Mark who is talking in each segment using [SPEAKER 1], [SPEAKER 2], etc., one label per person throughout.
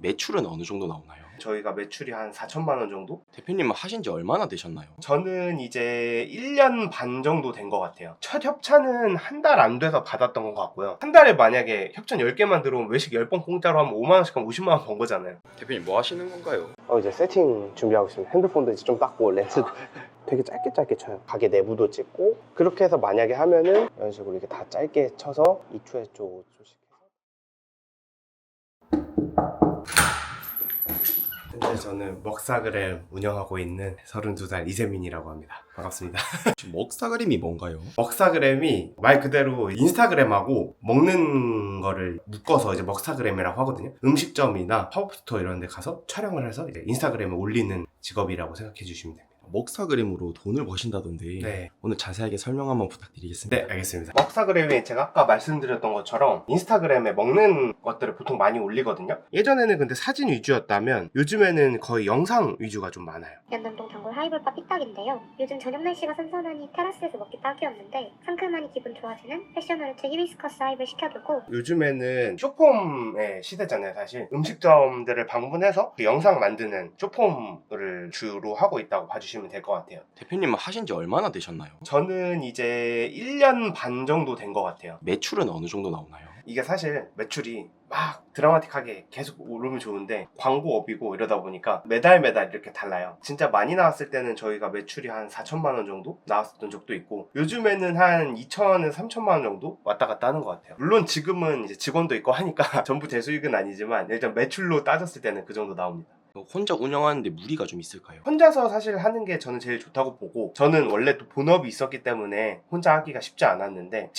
[SPEAKER 1] 매출은 어느 정도 나오나요?
[SPEAKER 2] 저희가 매출이 한 4천만 원 정도?
[SPEAKER 1] 대표님은 하신 지 얼마나 되셨나요?
[SPEAKER 2] 저는 이제 1년 반 정도 된 것 같아요. 첫 협찬은 한 달 안 돼서 받았던 것 같고요. 한 달에 만약에 협찬 10개만 들어오면 외식 10번 공짜로 하면 5만 원씩 하면 50만 원 번 거잖아요.
[SPEAKER 1] 대표님 뭐 하시는 건가요?
[SPEAKER 3] 이제 세팅 준비하고 있습니다. 핸드폰도 이제 좀 닦고 렌즈도 되게 짧게 쳐요. 가게 내부도 찍고 그렇게 해서 만약에 하면은 이런 식으로 이렇게 다 짧게 쳐서 2초에 좀
[SPEAKER 2] 현재 저는 먹사그램 운영하고 있는 32살 이재민이라고 합니다. 반갑습니다.
[SPEAKER 1] 지금 먹사그림이 뭔가요?
[SPEAKER 2] 먹사그램이 말 그대로 인스타그램하고 먹는 거를 묶어서 이제 먹사그램이라고 하거든요. 음식점이나 팝업스토어 이런 데 가서 촬영을 해서 이제 인스타그램에 올리는 직업이라고 생각해 주시면 됩니다.
[SPEAKER 1] 먹사그림으로 돈을 버신다던데
[SPEAKER 2] 네.
[SPEAKER 1] 오늘 자세하게 설명 한번 부탁드리겠습니다.
[SPEAKER 2] 네, 알겠습니다. 먹사그램이 제가 아까 말씀드렸던 것처럼 인스타그램에 먹는 것들을 보통 많이 올리거든요. 예전에는 근데 사진 위주였다면 요즘에는 거의 영상 위주가 좀 많아요.
[SPEAKER 4] 연남동 단골 하이볼바 삐딱인데요. 요즘 저녁 날씨가 선선하니 테라스에서 먹기 딱이었는데 상큼하니 기분 좋아지는 패션월트 히비스커스 하이볼 시켜두고
[SPEAKER 2] 요즘에는 쇼폼의 시대잖아요, 사실. 음식점들을 방문해서 그 영상 만드는 쇼폼을 주로 하고 있다고 봐주시면 될 것 같아요.
[SPEAKER 1] 대표님은 하신 지 얼마나 되셨나요?
[SPEAKER 2] 저는 이제 1년 반 정도 된 것 같아요.
[SPEAKER 1] 매출은 어느 정도 나오나요?
[SPEAKER 2] 이게 사실 매출이 막 드라마틱하게 계속 오르면 좋은데 광고업이고 이러다 보니까 매달 이렇게 달라요. 진짜 많이 나왔을 때는 저희가 매출이 한 4천만 원 정도 나왔었던 적도 있고 요즘에는 한 2천에서 3천만 원 정도 왔다 갔다 하는 것 같아요. 물론 지금은 이제 직원도 있고 하니까 전부 대수익은 아니지만 일단 매출로 따졌을 때는 그 정도 나옵니다.
[SPEAKER 1] 혼자 운영하는데 무리가 좀 있을까요?
[SPEAKER 2] 혼자서 사실 하는 게 저는 제일 좋다고 보고 저는 원래 또 본업이 있었기 때문에 혼자 하기가 쉽지 않았는데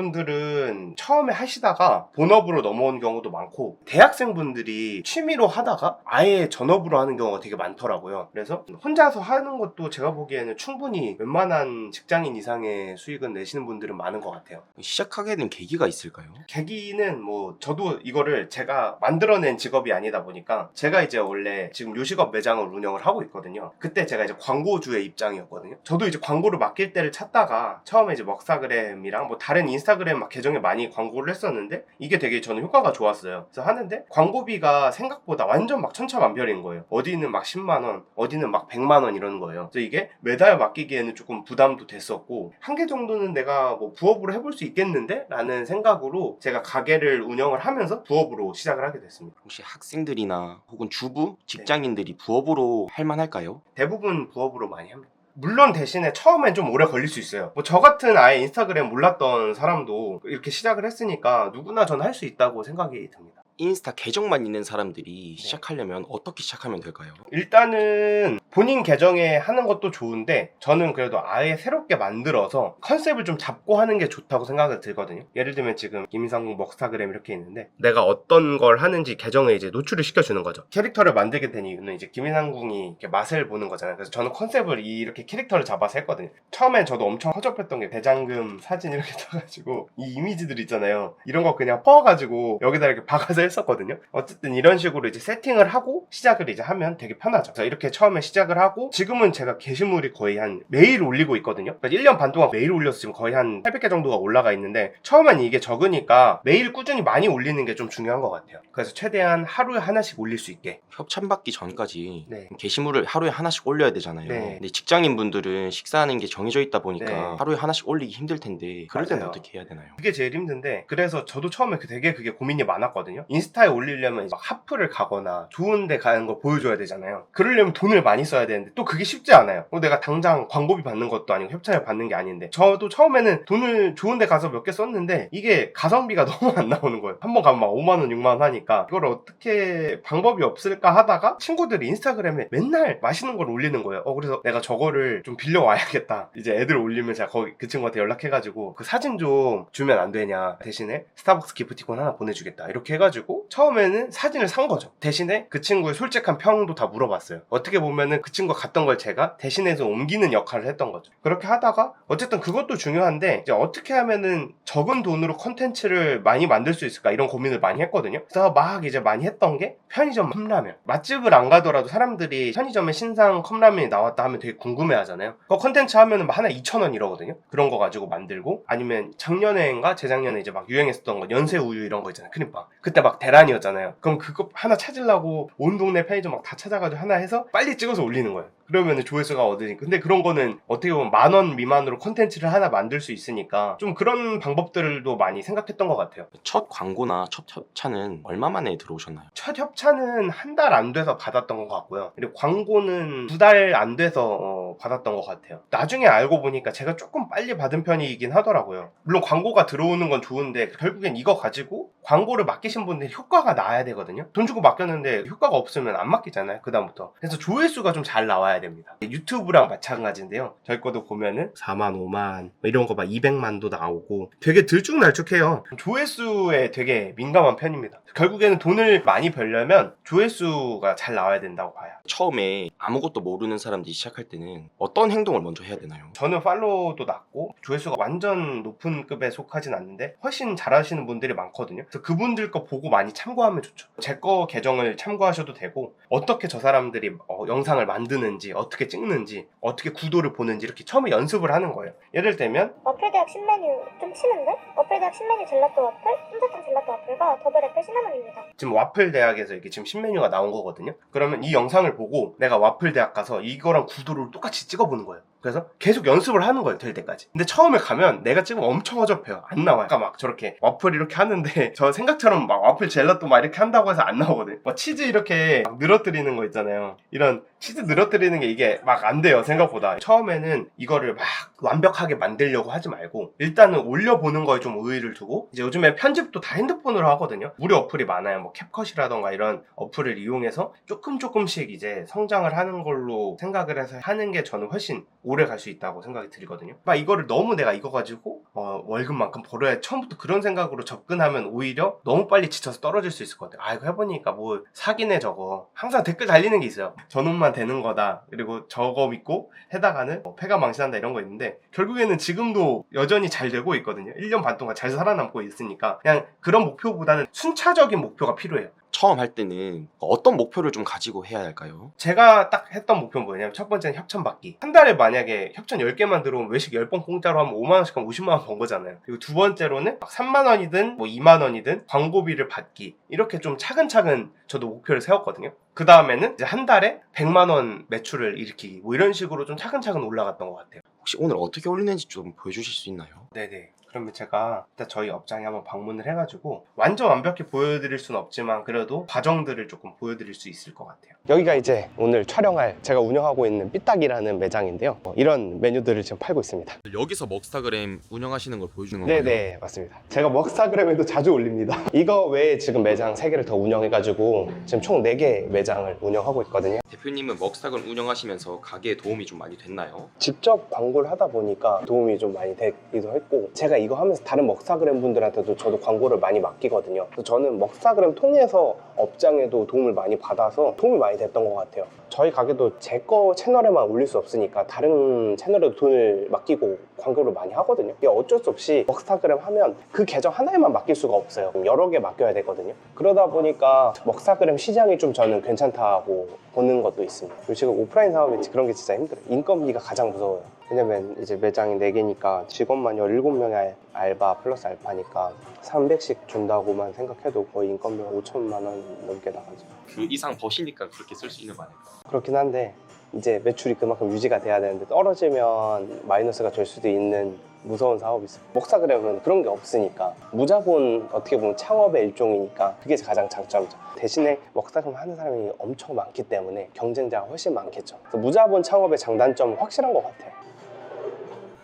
[SPEAKER 2] 직장인분들은 처음에 하시다가 본업으로 넘어온 경우도 많고 대학생분들이 취미로 하다가 아예 전업으로 하는 경우가 되게 많더라고요. 그래서 혼자서 하는 것도 제가 보기에는 충분히 웬만한 직장인 이상의 수익은 내시는 분들은 많은 것 같아요.
[SPEAKER 1] 시작하게 된 계기가 있을까요?
[SPEAKER 2] 계기는 뭐 저도 이거를 제가 만들어낸 직업이 아니다 보니까 제가 이제 원래 지금 요식업 매장을 운영을 하고 있거든요. 그때 제가 이제 광고주의 입장이었거든요. 저도 이제 광고를 맡길 때를 찾다가 처음에 이제 먹사그램이랑 뭐 다른 인스타그램 막 계정에 많이 광고를 했었는데 이게 되게 저는 효과가 좋았어요. 그래서 하는데 광고비가 생각보다 완전 막 천차만별인 거예요. 어디는 막 10만 원, 어디는 막 100만 원 이러는 거예요. 그래서 이게 매달 맡기기에는 조금 부담도 됐었고 한 개 정도는 내가 뭐 부업으로 해볼 수 있겠는데? 라는 생각으로 제가 가게를 운영을 하면서 부업으로 시작을 하게 됐습니다.
[SPEAKER 1] 혹시 학생들이나 혹은 주부, 직장인들이 부업으로 할 만할까요?
[SPEAKER 2] 대부분 부업으로 많이 합니다. 물론 대신에 처음엔 좀 오래 걸릴 수 있어요. 뭐 저 같은 아예 인스타그램 몰랐던 사람도 이렇게 시작을 했으니까 누구나 전 할 수 있다고 생각이 듭니다.
[SPEAKER 1] 인스타 계정만 있는 사람들이 시작하려면 어떻게 시작하면 될까요?
[SPEAKER 2] 일단은 본인 계정에 하는 것도 좋은데 저는 그래도 아예 새롭게 만들어서 컨셉을 좀 잡고 하는 게 좋다고 생각이 들거든요. 예를 들면 지금 김인상국 먹사그램 이렇게 있는데 내가 어떤 걸 하는지 계정에 이제 노출을 시켜주는 거죠. 캐릭터를 만들게 된 이유는 이제 김인상국이 이렇게 맛을 보는 거잖아요. 그래서 저는 컨셉을 이렇게 캐릭터를 잡아서 했거든요. 처음엔 저도 엄청 허접했던 게 대장금 사진 이렇게 떠가지고 이 이미지들 있잖아요. 이런 거 그냥 퍼가지고 여기다 이렇게 박아서 했었거든요. 어쨌든 이런 식으로 이제 세팅을 하고 시작을 이제 하면 되게 편하죠. 그래서 이렇게 처음에 시작을 하고 지금은 제가 게시물이 거의 한 매일 올리고 있거든요. 그러니까 1년 반 동안 매일 올려서 지금 거의 한 800개 정도가 올라가 있는데 처음엔 이게 적으니까 매일 꾸준히 많이 올리는 게 좀 중요한 것 같아요. 그래서 최대한 하루에 하나씩 올릴 수 있게.
[SPEAKER 1] 협찬 받기 전까지
[SPEAKER 2] 네.
[SPEAKER 1] 게시물을 하루에 하나씩 올려야 되잖아요.
[SPEAKER 2] 네.
[SPEAKER 1] 근데 직장인분들은 식사하는 게 정해져 있다 보니까
[SPEAKER 2] 네.
[SPEAKER 1] 하루에 하나씩 올리기 힘들 텐데 그럴 때는
[SPEAKER 2] 맞아요.
[SPEAKER 1] 어떻게 해야 되나요?
[SPEAKER 2] 그게 제일 힘든데 그래서 저도 처음에 되게 그게 고민이 많았거든요. 인스타에 올리려면 막 하프를 가거나 좋은 데 가는 거 보여줘야 되잖아요. 그러려면 돈을 많이 써야 되는데 또 그게 쉽지 않아요. 내가 당장 광고비 받는 것도 아니고 협찬을 받는 게 아닌데 저도 처음에는 돈을 좋은 데 가서 몇 개 썼는데 이게 가성비가 너무 안 나오는 거예요. 한 번 가면 막 5만 원 6만 원 하니까 이걸 어떻게 방법이 없을까 하다가 친구들이 인스타그램에 맨날 맛있는 걸 올리는 거예요. 그래서 내가 저거를 좀 빌려와야겠다. 이제 애들 올리면 제가 거기 그 친구한테 연락해가지고 그 사진 좀 주면 안 되냐, 대신에 스타벅스 기프티콘 하나 보내주겠다 이렇게 해가지고 처음에는 사진을 산 거죠. 대신에 그 친구의 솔직한 평도 다 물어봤어요. 어떻게 보면은 그 친구가 갔던 걸 제가 대신해서 옮기는 역할을 했던 거죠. 그렇게 하다가 어쨌든 그것도 중요한데 이제 어떻게 하면은 적은 돈으로 컨텐츠를 많이 만들 수 있을까 이런 고민을 많이 했거든요. 그래서 막 이제 많이 했던 게 편의점 컵라면. 맛집을 안 가더라도 사람들이 편의점에 신상 컵라면이 나왔다 하면 되게 궁금해 하잖아요. 그 컨텐츠 하면은 막 하나 2,000원 이러거든요. 그런 거 가지고 만들고 아니면 작년에인가 재작년에 이제 막 유행했었던 거 연세 우유 이런 거 있잖아요. 크림빵. 그때 막 막 대란이었잖아요. 그럼 그거 하나 찾으려고 온 동네 편의점 막 다 찾아가지고 하나 해서 빨리 찍어서 올리는 거예요. 그러면 조회수가 얻으니까. 근데 그런 거는 어떻게 보면 10,000원 미만으로 콘텐츠를 하나 만들 수 있으니까 좀 그런 방법들도 많이 생각했던 것 같아요.
[SPEAKER 1] 첫 광고나 첫 협찬은 얼마 만에 들어오셨나요?
[SPEAKER 2] 첫 협찬은 한 달 안 돼서 받았던 것 같고요. 그리고 광고는 2달 안 돼서 받았던 것 같아요. 나중에 알고 보니까 제가 조금 빨리 받은 편이긴 하더라고요. 물론 광고가 들어오는 건 좋은데 결국엔 이거 가지고 광고를 맡기신 분들이 효과가 나야 되거든요. 돈 주고 맡겼는데 효과가 없으면 안 맡기잖아요, 그다음부터. 그래서 조회수가 좀 잘 나와야 됩니다. 유튜브랑 마찬가지인데요. 저희 거도 보면은 4만, 5만 이런 거 막 200만도 나오고 되게 들쭉날쭉해요. 조회수에 되게 민감한 편입니다. 결국에는 돈을 많이 벌려면 조회수가 잘 나와야 된다고 봐요.
[SPEAKER 1] 처음에 아무것도 모르는 사람들이 시작할 때는 어떤 행동을 먼저 해야 되나요?
[SPEAKER 2] 저는 팔로우도 낮고 조회수가 완전 높은 급에 속하진 않는데 훨씬 잘하시는 분들이 많거든요. 그래서 그분들 거 보고 많이 참고하면 좋죠. 제 거 계정을 참고하셔도 되고 어떻게 저 사람들이 영상을 만드는지, 어떻게 찍는지, 어떻게 구도를 보는지 이렇게 처음에 연습을 하는 거예요. 예를 들면
[SPEAKER 4] 와플대학 신메뉴 좀 치는데? 와플대학 신메뉴 젤라또 와플, 솜사탕 젤라또 와플과 더블 애플 시나몬입니다.
[SPEAKER 2] 지금 와플 대학에서 이게 지금 신메뉴가 나온 거거든요. 그러면 이 영상을 보고 내가 와플 대학 가서 이거랑 구도를 똑같이 찍어보는 거예요. 그래서 계속 연습을 하는 거예요, 될 때까지. 근데 처음에 가면 내가 찍으면 엄청 어접해요. 안 나와요. 그러니까 막 저렇게 와플 이렇게 하는데 저 생각처럼 막 와플 젤라또 막 이렇게 한다고 해서 안 나오거든요. 막 치즈 이렇게 막 늘어뜨리는 거 있잖아요. 이런 치즈 늘어뜨리는 게 이게 막 안 돼요, 생각보다. 처음에는 이거를 막 완벽하게 만들려고 하지 말고 일단은 올려보는 거에 좀 의의를 두고, 이제 요즘에 편집도 다 핸드폰으로 하거든요. 무료 어플이 많아요. 뭐 캡컷이라던가 이런 어플을 이용해서 조금씩 이제 성장을 하는 걸로 생각을 해서 하는 게 저는 훨씬 오래 갈 수 있다고 생각이 들거든요. 막 이거를 너무 내가 이거 가지고 월급만큼 벌어야, 처음부터 그런 생각으로 접근하면 오히려 너무 빨리 지쳐서 떨어질 수 있을 것 같아요. 아, 이거 해보니까 뭐 사기네 저거. 항상 댓글 달리는 게 있어요. 저놈만 되는 거다. 그리고 저거 믿고 해다가는 패가 망신한다 이런 거 있는데, 결국에는 지금도 여전히 잘 되고 있거든요. 1년 반 동안 잘 살아남고 있으니까 그냥 그런 목표보다는 순차적인 목표가 필요해요.
[SPEAKER 1] 처음 할 때는 어떤 목표를 좀 가지고 해야 할까요?
[SPEAKER 2] 제가 딱 했던 목표는 뭐냐면, 첫 번째는 협찬 받기. 한 달에 만약에 협찬 10개만 들어오면 외식 10번 공짜로 하면 5만원씩 하면 50만원 번 거잖아요. 그리고 두 번째로는 3만원이든 뭐 2만원이든 광고비를 받기. 이렇게 좀 차근차근 저도 목표를 세웠거든요. 그 다음에는 이제 한 달에 100만원 매출을 일으키기. 뭐 이런 식으로 좀 차근차근 올라갔던 것 같아요.
[SPEAKER 1] 혹시 오늘 어떻게 올리는지 좀 보여주실 수 있나요?
[SPEAKER 2] 네네. 그러면 제가 일단 저희 업장에 한번 방문을 해가지고 완전 완벽히 보여드릴 수는 없지만 그래도 과정들을 조금 보여드릴 수 있을 것 같아요.
[SPEAKER 3] 여기가 이제 오늘 촬영할 제가 운영하고 있는 삐딱이라는 매장인데요. 이런 메뉴들을 지금 팔고 있습니다.
[SPEAKER 1] 여기서 먹스타그램 운영하시는 걸 보여주는 건가요?
[SPEAKER 3] 네네, 맞습니다. 제가 먹스타그램에도 자주 올립니다. 이거 외에 지금 매장 3개를 더 운영해가지고 지금 총 4개 매장을 운영하고 있거든요.
[SPEAKER 1] 대표님은 먹스타그램 운영하시면서 가게에 도움이 좀 많이 됐나요?
[SPEAKER 3] 직접 광고를 하다 보니까 도움이 좀 많이 되기도 했고, 제가 이거 하면서 다른 먹스타그램 분들한테도 저도 광고를 많이 맡기거든요. 그래서 저는 먹스타그램 통해서 업장에도 도움을 많이 받아서 도움이 많이 됐던 것 같아요. 저희 가게도 제 거 채널에만 올릴 수 없으니까 다른 채널에도 돈을 맡기고 광고를 많이 하거든요. 이게 어쩔 수 없이 먹스타그램 하면 그 계정 하나에만 맡길 수가 없어요. 여러 개 맡겨야 되거든요. 그러다 보니까 먹스타그램 시장이 좀 저는 괜찮다고 보는 것도 있습니다. 그리고 지금 오프라인 사업이 그런 게 진짜 힘들어요. 인건비가 가장 무서워요. 왜냐면 이제 매장이 4개니까 직원만 17명의 알바 플러스 알바니까 300씩 준다고만 생각해도 거의 인건비가 5천만 원 넘게 나가죠.
[SPEAKER 1] 그 이상 버시니까 그렇게 쓸 수 있는 거 아닐까요?
[SPEAKER 3] 그렇긴 한데 이제 매출이 그만큼 유지가 돼야 되는데 떨어지면 마이너스가 될 수도 있는 무서운 사업이 있어요. 먹스타그램은 그런 게 없으니까 무자본, 어떻게 보면 창업의 일종이니까 그게 가장 장점이죠. 대신에 먹스타그램 하는 사람이 엄청 많기 때문에 경쟁자가 훨씬 많겠죠. 그래서 무자본 창업의 장단점은 확실한 것 같아요.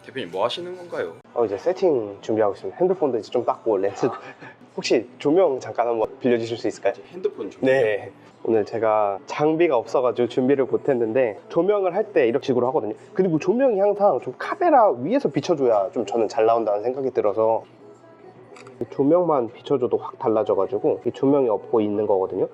[SPEAKER 1] 대표님 뭐 하시는 건가요?
[SPEAKER 3] 이제 세팅 준비하고 있습니다. 핸드폰도 이제 좀 닦고 렌즈도 혹시 조명 잠깐 한번 빌려주실 수 있을까요?
[SPEAKER 1] 핸드폰 좀.
[SPEAKER 3] 네. 오늘 제가 장비가 없어가지고 준비를 못했는데 조명을 할 때 이런 식으로 하거든요. 그리고 조명이 항상 좀 카메라 위에서 비춰줘야 좀 저는 잘 나온다는 생각이 들어서 조명만 비춰줘도 확 달라져가지고 조명이 없고 있는 거거든요.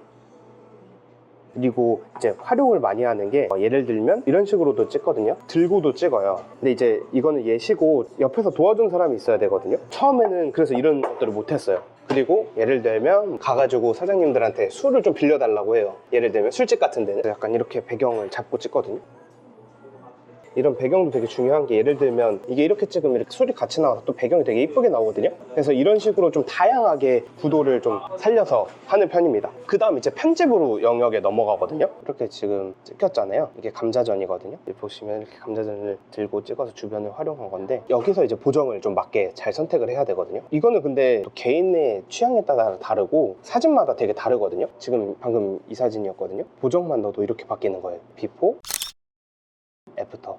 [SPEAKER 3] 그리고 이제 활용을 많이 하는 게 예를 들면 이런 식으로도 찍거든요. 들고도 찍어요. 근데 이제 이거는 예시고 옆에서 도와준 사람이 있어야 되거든요. 처음에는 그래서 이런 것들을 못했어요. 그리고 예를 들면 가가지고 사장님들한테 술을 좀 빌려달라고 해요. 예를 들면 술집 같은 데는 약간 이렇게 배경을 잡고 찍거든요. 이런 배경도 되게 중요한 게 예를 들면 이게 이렇게 찍으면 이렇게 소리 같이 나와서 또 배경이 되게 이쁘게 나오거든요. 그래서 이런 식으로 좀 다양하게 구도를 좀 살려서 하는 편입니다. 그 다음 이제 편집으로 영역에 넘어가거든요. 이렇게 지금 찍혔잖아요. 이게 감자전이거든요. 여기 보시면 이렇게 감자전을 들고 찍어서 주변을 활용한 건데 여기서 이제 보정을 좀 맞게 잘 선택을 해야 되거든요. 이거는 근데 또 개인의 취향에 따라 다르고 사진마다 되게 다르거든요. 지금 방금 이 사진이었거든요. 보정만 넣어도 이렇게 바뀌는 거예요. 비포, 애프터.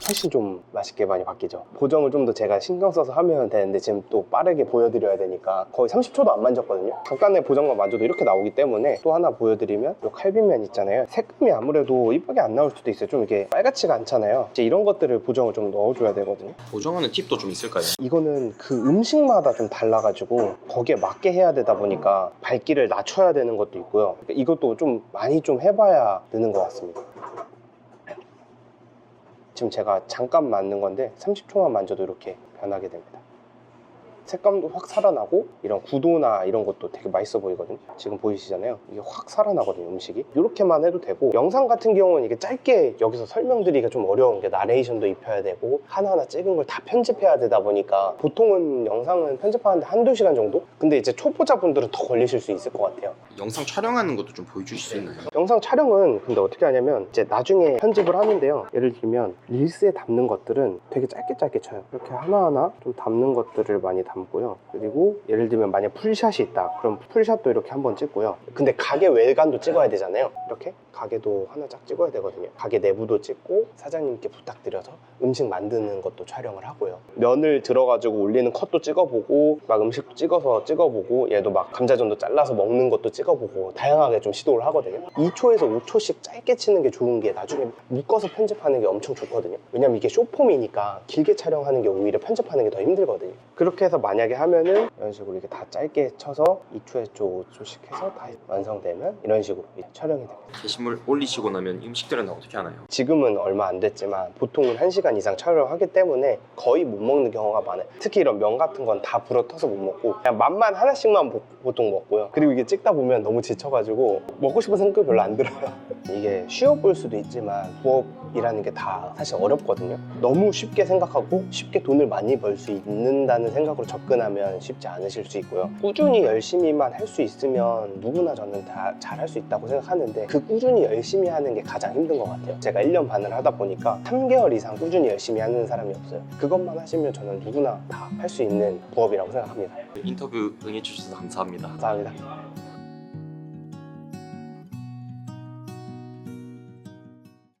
[SPEAKER 3] 훨씬 좀 맛있게 많이 바뀌죠. 보정을 좀 더 제가 신경 써서 하면 되는데 지금 또 빠르게 보여드려야 되니까 거의 30초도 안 만졌거든요. 잠깐의 보정만 만져도 이렇게 나오기 때문에 또 하나 보여드리면 이 칼빈면 있잖아요. 색감이 아무래도 이쁘게 안 나올 수도 있어요. 좀 이게 빨갛지가 않잖아요. 이제 이런 것들을 보정을 좀 넣어줘야 되거든요.
[SPEAKER 1] 보정하는 팁도 좀 있을까요?
[SPEAKER 3] 이거는 그 음식마다 좀 달라가지고 거기에 맞게 해야 되다 보니까 밝기를 낮춰야 되는 것도 있고요. 이것도 좀 많이 좀 해봐야 느는 것 같습니다. 지금 제가 잠깐 만든 건데 30초만 만져도 이렇게 변하게 됩니다. 색감도 확 살아나고 이런 구도나 이런 것도 되게 맛있어 보이거든요. 지금 보이시잖아요. 이게 확 살아나거든요, 음식이. 이렇게만 해도 되고 영상 같은 경우는 이게 짧게 여기서 설명드리기가 좀 어려운 게 나레이션도 입혀야 되고 하나하나 찍은 걸 다 편집해야 되다 보니까 보통은 영상은 편집하는데 한두 시간 정도? 근데 이제 초보자분들은 더 걸리실 수 있을 것 같아요.
[SPEAKER 1] 영상 촬영하는 것도 좀 보여주실 수 있나요?
[SPEAKER 3] 영상 촬영은 근데 어떻게 하냐면 이제 나중에 편집을 하는데요. 예를 들면 릴스에 담는 것들은 되게 짧게 쳐요. 이렇게 하나하나 좀 담는 것들을 많이 담고요. 그리고 예를 들면 만약 풀샷이 있다. 그럼 풀샷도 이렇게 한번 찍고요. 근데 가게 외관도 찍어야 되잖아요. 이렇게 가게도 하나 쫙 찍어야 되거든요. 가게 내부도 찍고 사장님께 부탁드려서 음식 만드는 것도 촬영을 하고요. 면을 들어가지고 올리는 컷도 찍어보고 막 음식도 찍어보고 얘도 막 감자전도 잘라서 먹는 것도 찍어보고 다양하게 좀 시도를 하거든요. 2초에서 5초씩 짧게 치는 게 좋은 게 나중에 묶어서 편집하는 게 엄청 좋거든요. 왜냐면 이게 숏폼이니까 길게 촬영하는 게 오히려 편집하는 게 더 힘들거든요. 그렇게 해서 만약에 하면은 이런 식으로 이렇게 다 짧게 쳐서 2초에서 5초씩 해서 다 완성되면 이런 식으로 촬영이 됩니다.
[SPEAKER 1] 게시물 올리시고 나면 음식들은 어떻게 하나요?
[SPEAKER 3] 지금은 얼마 안 됐지만 보통은 1시간 이상 촬영하기 때문에 거의 못 먹는 경우가 많아요. 특히 이런 면 같은 건 다 불어터서 못 먹고 그냥 맛만 하나씩만 보통 먹고요. 그리고 이게 찍다 보면 너무 지쳐가지고 먹고 싶은 생각이 별로 안 들어요. 이게 쉬워 보일 수도 있지만 부업이라는 게 다 사실 어렵거든요. 너무 쉽게 생각하고 쉽게 돈을 많이 벌 수 있는다는 생각으로 접근하면 쉽지 않으실 수 있고요. 꾸준히 열심히만 할 수 있으면 누구나 저는 다 잘 할 수 있다고 생각하는데 그 꾸준히 열심히 하는 게 가장 힘든 것 같아요. 제가 1년 반을 하다 보니까 3개월 이상 꾸준히 열심히 하는 사람이 없어요. 그것만 하시면 저는 누구나 다 할 수 있는 부업이라고 생각합니다.
[SPEAKER 1] 인터뷰 응해주셔서 감사합니다.
[SPEAKER 3] 감사합니다.